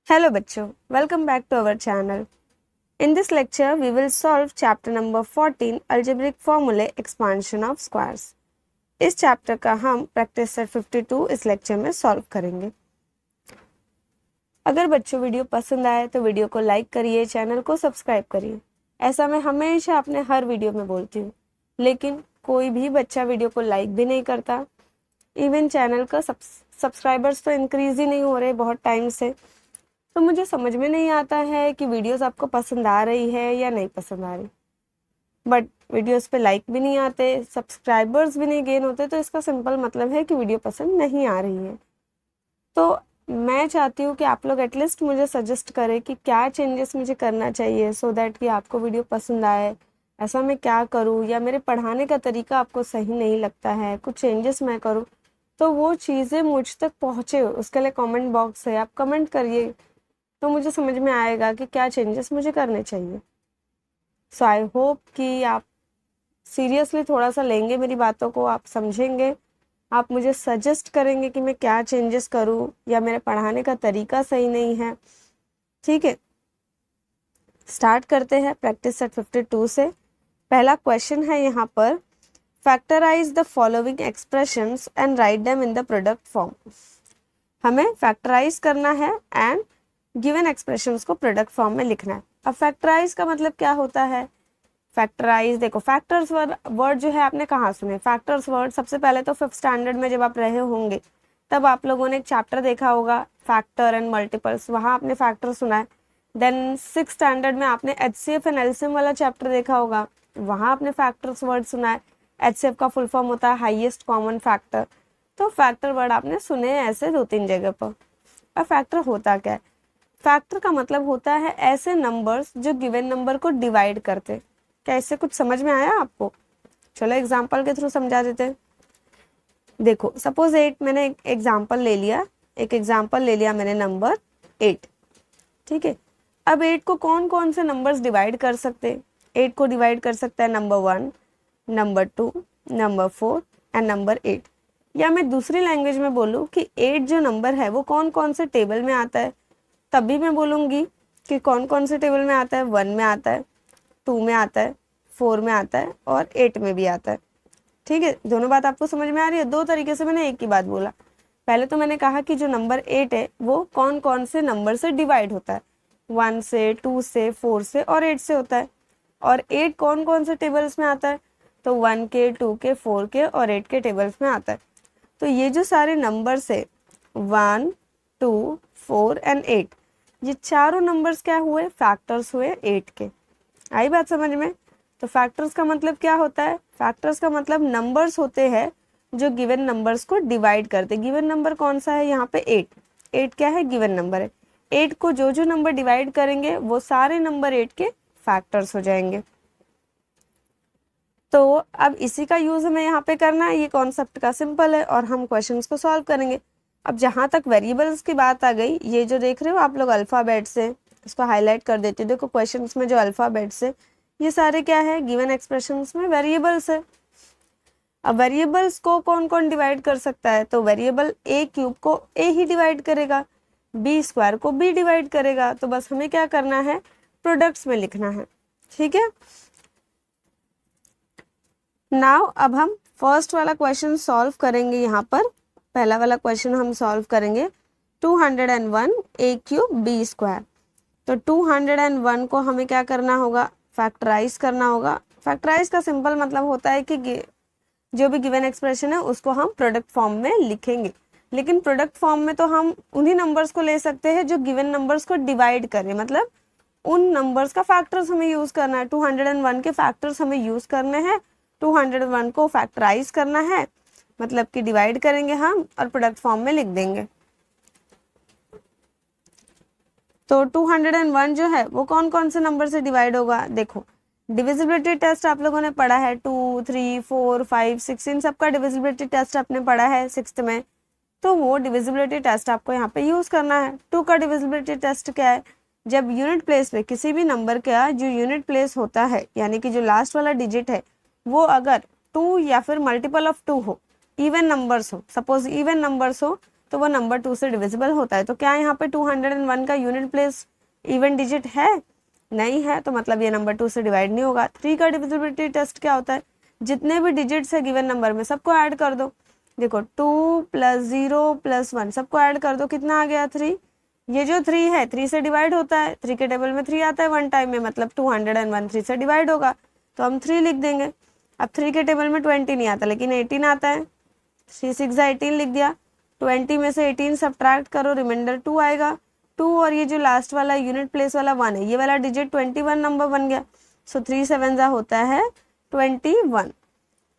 Hello बच्चों, welcome back to our channel. In this lecture, we will solve chapter number 14 Algebraic Formulae Expansion of Squares. इस chapter का हम practice set 52 इस lecture में solve करेंगे। अगर बच्चों वीडियो पसंद आए तो वीडियो को लाइक करिए, चैनल को सब्सक्राइब करिए। ऐसा मैं हमेशा अपने हर वीडियो में बोलती हूँ, लेकिन कोई भी बच्चा वीडियो को लाइक भी नहीं करता। इवन चैनल का सब्सक्राइबर्स तो इंक्रीज ही नहीं हो रहे बहुत टाइम से। तो मुझे समझ में नहीं आता है कि वीडियोस आपको पसंद आ रही है या नहीं पसंद आ रही। बट वीडियोस पे लाइक भी नहीं आते, सब्सक्राइबर्स भी नहीं गेन होते, तो इसका सिंपल मतलब है कि वीडियो पसंद नहीं आ रही है। तो मैं चाहती हूँ कि आप लोग एटलीस्ट मुझे सजेस्ट करें कि क्या चेंजेस मुझे करना चाहिए सो दैट कि आपको वीडियो पसंद आए। ऐसा मैं क्या करूँ, या मेरे पढ़ाने का तरीका आपको सही नहीं लगता है, कुछ चेंजेस मैं करूँ, तो वो चीज़ें मुझ तक पहुँचे उसके लिए कमेंट बॉक्स है, आप कमेंट करिए तो मुझे समझ में आएगा कि क्या चेंजेस मुझे करने चाहिए। सो आई होप कि आप सीरियसली थोड़ा सा लेंगे मेरी बातों को, आप समझेंगे, आप मुझे सजेस्ट करेंगे कि मैं क्या चेंजेस करूं, या मेरे पढ़ाने का तरीका सही नहीं है। ठीक है, स्टार्ट करते हैं प्रैक्टिस सेट 52 से। पहला क्वेश्चन है यहाँ पर, factorise the following expressions and write them in the product form. हमें फैक्टराइज करना है एंड गिवन एक्सप्रेशंस को प्रोडक्ट फॉर्म में लिखना है। अब फैक्टराइज का मतलब क्या होता है? फैक्टराइज, देखो फैक्टर्स वर्ड जो है आपने कहाँ सुने? फैक्टर्स वर्ड सबसे पहले तो 5th स्टैंडर्ड में जब आप रहे होंगे तब आप लोगों ने एक चैप्टर देखा होगा फैक्टर एंड मल्टीपल्स, वहाँ आपने फैक्टर सुना है। देन 6th स्टैंडर्ड में आपने HCF एंड LCM वाला चैप्टर देखा होगा, वहाँ आपने फैक्टर्स वर्ड सुना है। HCF का फुल फॉर्म होता है हाईएस्ट कॉमन फैक्टर। तो फैक्टर वर्ड आपने सुने हैं ऐसे 2-3 जगह पर। अब फैक्टर होता क्या है? फैक्टर का मतलब होता है ऐसे नंबर्स जो गिवन नंबर को डिवाइड करते। क्या इससे कुछ समझ में आया आपको? चलो एग्जांपल के थ्रू समझा देते हैं। देखो सपोज 8 मैंने एक एग्जांपल ले लिया मैंने नंबर 8। ठीक है, अब 8 को कौन कौन से नंबर्स डिवाइड कर सकते? 8 को डिवाइड कर सकता है number 1, number 2, number 4 and number 8। या मैं दूसरी लैंग्वेज में बोलूँ कि 8 जो नंबर है वो कौन कौन से टेबल में आता है, तभी मैं बोलूँगी कि कौन कौन से टेबल में आता है। 1 में आता है, 2 में आता है, 4 में आता है और 8 में भी आता है। ठीक है, दोनों बात आपको समझ में आ रही है? दो तरीके से मैंने एक ही बात बोला। पहले तो मैंने कहा कि जो नंबर 8 है वो कौन कौन से नंबर से डिवाइड होता है, 1 से, 2 से, 4 से और 8 से होता है। और 8 कौन कौन से टेबल्स में आता है? तो 1 के, 2 के, 4 के और 8 के टेबल्स में आता है। तो ये जो सारे नंबर्स है 1, 2, 4 एंड 8, ये चारों नंबर्स क्या हुए? फैक्टर्स हुए 8 के। आई बात समझ में? तो फैक्टर्स का मतलब क्या होता है? फैक्टर्स का मतलब नंबर्स होते हैं जो गिवन नंबर्स को डिवाइड करते। गिवन नंबर कौन सा है यहाँ पे? 8। 8 क्या है? गिवन नंबर है। 8 को जो जो नंबर डिवाइड करेंगे वो सारे नंबर 8 के फैक्टर्स हो जाएंगे। तो अब इसी का यूज हमें यहाँ पे करना है। ये कॉन्सेप्ट का सिंपल है और हम क्वेश्चंस को सॉल्व करेंगे। अब जहाँ तक वेरिएबल्स की बात आ गई, ये जो देख रहे हो आप लोग अल्फ़ाबेट्स है, इसको हाईलाइट कर देती हूँ। देखो क्वेश्चंस में जो अल्फ़ाबेट्स है ये सारे क्या है? गिवन एक्सप्रेशंस में वेरिएबल्स है। अब वेरिएबल्स को कौन कौन डिवाइड कर सकता है? तो वेरिएबल a क्यूब को a ही डिवाइड करेगा, b स्क्वायर को b डिवाइड करेगा। तो बस हमें क्या करना है? प्रोडक्ट्स में लिखना है। ठीक है, नाउ अब हम फर्स्ट वाला क्वेश्चन सॉल्व करेंगे। यहाँ पर पहला वाला क्वेश्चन हम सॉल्व करेंगे 201 a क्यूब b स्क्वायर। तो 201 को हमें क्या करना होगा? फैक्टराइज करना होगा। फैक्टराइज का सिंपल मतलब होता है कि जो भी गिवन एक्सप्रेशन है उसको हम प्रोडक्ट फॉर्म में लिखेंगे। लेकिन प्रोडक्ट फॉर्म में तो हम उन्हीं नंबर्स को ले सकते हैं जो गिवन नंबर्स को डिवाइड करें, मतलब उन नंबर्स का फैक्टर्स हमें यूज करना है। 201 के फैक्टर्स हमें यूज करने हैं। 201 को फैक्टराइज करना है, मतलब कि डिवाइड करेंगे हम और प्रोडक्ट फॉर्म में लिख देंगे। तो 201 जो है वो कौन कौन से नंबर से डिवाइड होगा? देखो डिविजिबिलिटी टेस्ट आप लोगों ने पढ़ा है, 2, 3, 4, 5, 6, इन सबका डिविजिबिलिटी टेस्ट आपने पढ़ा है 6th में। तो वो डिविजिबिलिटी टेस्ट आपको यहाँ पे यूज करना है। 2 का डिविजिबिलिटी टेस्ट क्या है? जब यूनिट प्लेस पे किसी भी नंबर का जो यूनिट प्लेस होता है, यानी कि जो लास्ट वाला डिजिट है वो अगर 2 या फिर मल्टीपल ऑफ 2 हो, इवन नंबर्स हो, सपोज इवन नंबर्स हो, तो वो नंबर 2 से डिविजिबल होता है। तो क्या यहाँ पे 201 का यूनिट प्लेस इवन डिजिट है? नहीं है, तो मतलब ये नंबर 2 से डिवाइड नहीं होगा। 3 का डिविजिबिलिटी टेस्ट क्या होता है? जितने भी डिजिट्स है गिवन नंबर में सबको ऐड कर दो। देखो 2 + 0 + 1 सबको ऐड कर दो, कितना आ गया? 3। ये जो 3 है 3 से डिवाइड होता है, 3 के टेबल में 3 आता है 1 टाइम में, मतलब 201 3 से डिवाइड होगा, तो हम 3 लिख देंगे। अब 3 के टेबल में 20 नहीं आता लेकिन 18 आता है, 3 6 18 लिख दिया। 20 में से 18 सब्ट्रैक्ट करो, रिमाइंडर 2 आएगा। 2 और ये जो लास्ट वाला यूनिट प्लेस वाला 1 है, ये वाला डिजिट 21 नंबर बन गया। सो 3 7 होता है 21।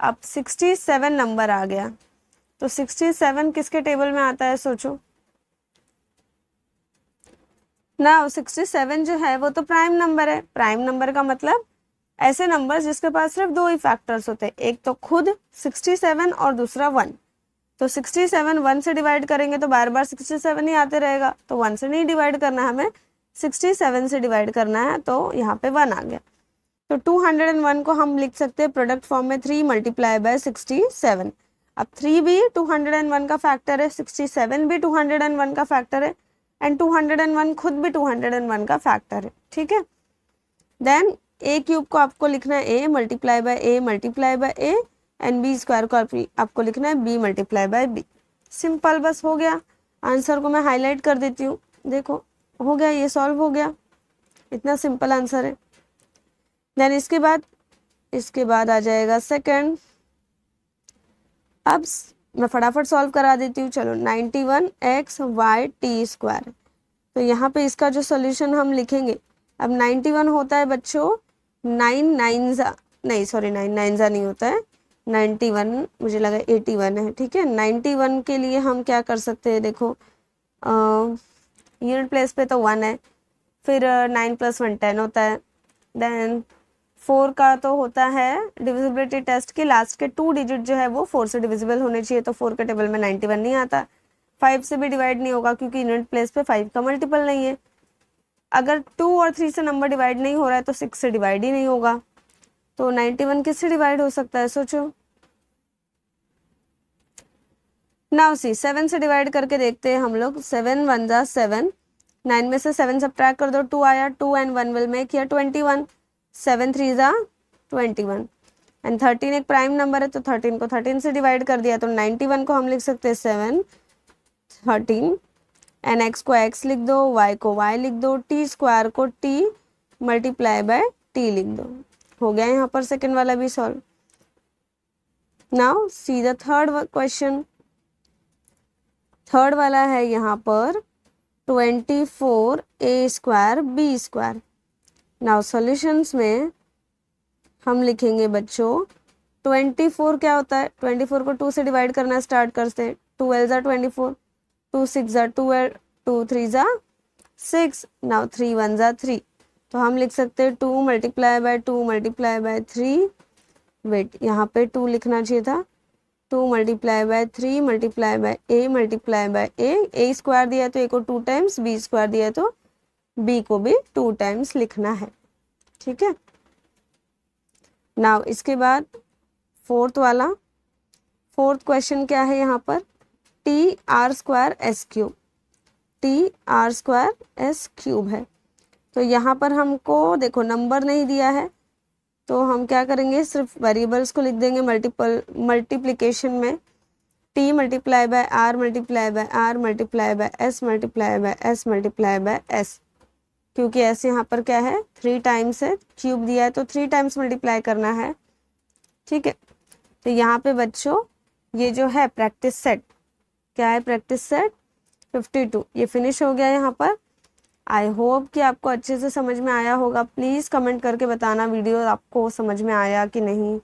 अब 67 नंबर आ गया, तो 67 किसके टेबल में आता है सोचो ना। 67 जो है वो तो प्राइम नंबर है। प्राइम नंबर का मतलब ऐसे नंबर जिसके पास सिर्फ 2 ही फैक्टर्स होते हैं, एक तो खुद 67 और दूसरा 1। तो 67 1 से डिवाइड करेंगे तो बार बार 67 ही आते रहेगा, तो 1 से नहीं डिवाइड करना, हमें 67 से डिवाइड करना है, तो यहाँ पे 1 आ गया। तो 201 को हम लिख सकते हैं प्रोडक्ट फॉर्म में 3 × 67। अब 3 भी 201 का फैक्टर है, 67 भी 201 का फैक्टर है, एंड 201 खुद भी 201 का फैक्टर है। ठीक है, देन a क्यूब को आपको लिखना है a × a and b square को आपको लिखना है b × b। सिंपल, बस हो गया। आंसर को मैं हाईलाइट कर देती हूँ, देखो हो गया, ये सॉल्व हो गया। इतना सिंपल आंसर है। देन इसके बाद आ जाएगा सेकंड। अब मैं फटाफट सॉल्व करा देती हूँ, चलो। 91xy² तो यहाँ पे इसका जो सोल्यूशन हम लिखेंगे, अब 91 होता है बच्चों 9 9 नहीं होता है 91, मुझे लगा 81 है। ठीक है, 91 के लिए हम क्या कर सकते हैं, देखो यूनिट प्लेस पे तो 1 है, फिर 9 + 1 10 होता है। देन 4 का तो होता है डिविजिबिलिटी टेस्ट की लास्ट के 2 डिजिट जो है वो 4 से डिविजिबल होने चाहिए, तो 4 के टेबल में 91 नहीं आता। 5 से भी डिवाइड नहीं होगा क्योंकि यूनिट प्लेस पे 5 का मल्टीपल नहीं है। अगर 2 और 3 से नंबर डिवाइड नहीं हो रहा है तो 6 से डिवाइड ही नहीं होगा। तो 91 किससे डिवाइड हो सकता है सोचो। नाउ सी 7 से डिवाइड करके देखते हैं हम लोग। 7 1 = 7, 9 में से 7 सब्ट्रैक्ट कर दो, 2 आया, 2 and 1 will make here 21, 7 3 = 21 and 13 एक प्राइम नंबर है, तो 13 को 13 से डिवाइड कर दिया, तो 91 को हम लिख सकते हैं 7 13 एंड x को x लिख दो, y को y लिख दो, t स्क्वायर को t × t लिख दो। हो गया यहाँ पर सेकंड वाला भी solve. Now see the third question. Third वाला है यहाँ पर 24a² b²। नाउ सॉल्यूशंस में हम लिखेंगे बच्चों 24 क्या होता है, 24 को 2 से डिवाइड करना स्टार्ट करते हैं। 2 L = 24, 2 6 = 12, 2 3 = 6, नाउ 3 1 = 3, तो हम लिख सकते हैं 2 × 2 × 3। वेट, यहाँ पे 2 लिखना चाहिए था, 2 × 3 × a स्क्वायर दिया तो a को 2 टाइम्स, b स्क्वायर दिया तो b को भी 2 टाइम्स लिखना है। ठीक है, नाउ इसके बाद फोर्थ क्वेश्चन क्या है यहाँ पर, TR² S³ है। तो यहाँ पर हमको देखो नंबर नहीं दिया है, तो हम क्या करेंगे, सिर्फ वेरिएबल्स को लिख देंगे मल्टीप्लिकेशन में। T × R × S क्योंकि S यहाँ पर क्या है 3 टाइम्स है, क्यूब दिया है तो 3 टाइम्स मल्टीप्लाई करना है। ठीक है, तो यहाँ पे बच्चों ये जो है प्रैक्टिस सेट, क्या है प्रैक्टिस सेट 52, ये फिनिश हो गया यहाँ पर। आई होप कि आपको अच्छे से समझ में आया होगा। प्लीज़ कमेंट करके बताना वीडियो आपको समझ में आया कि नहीं।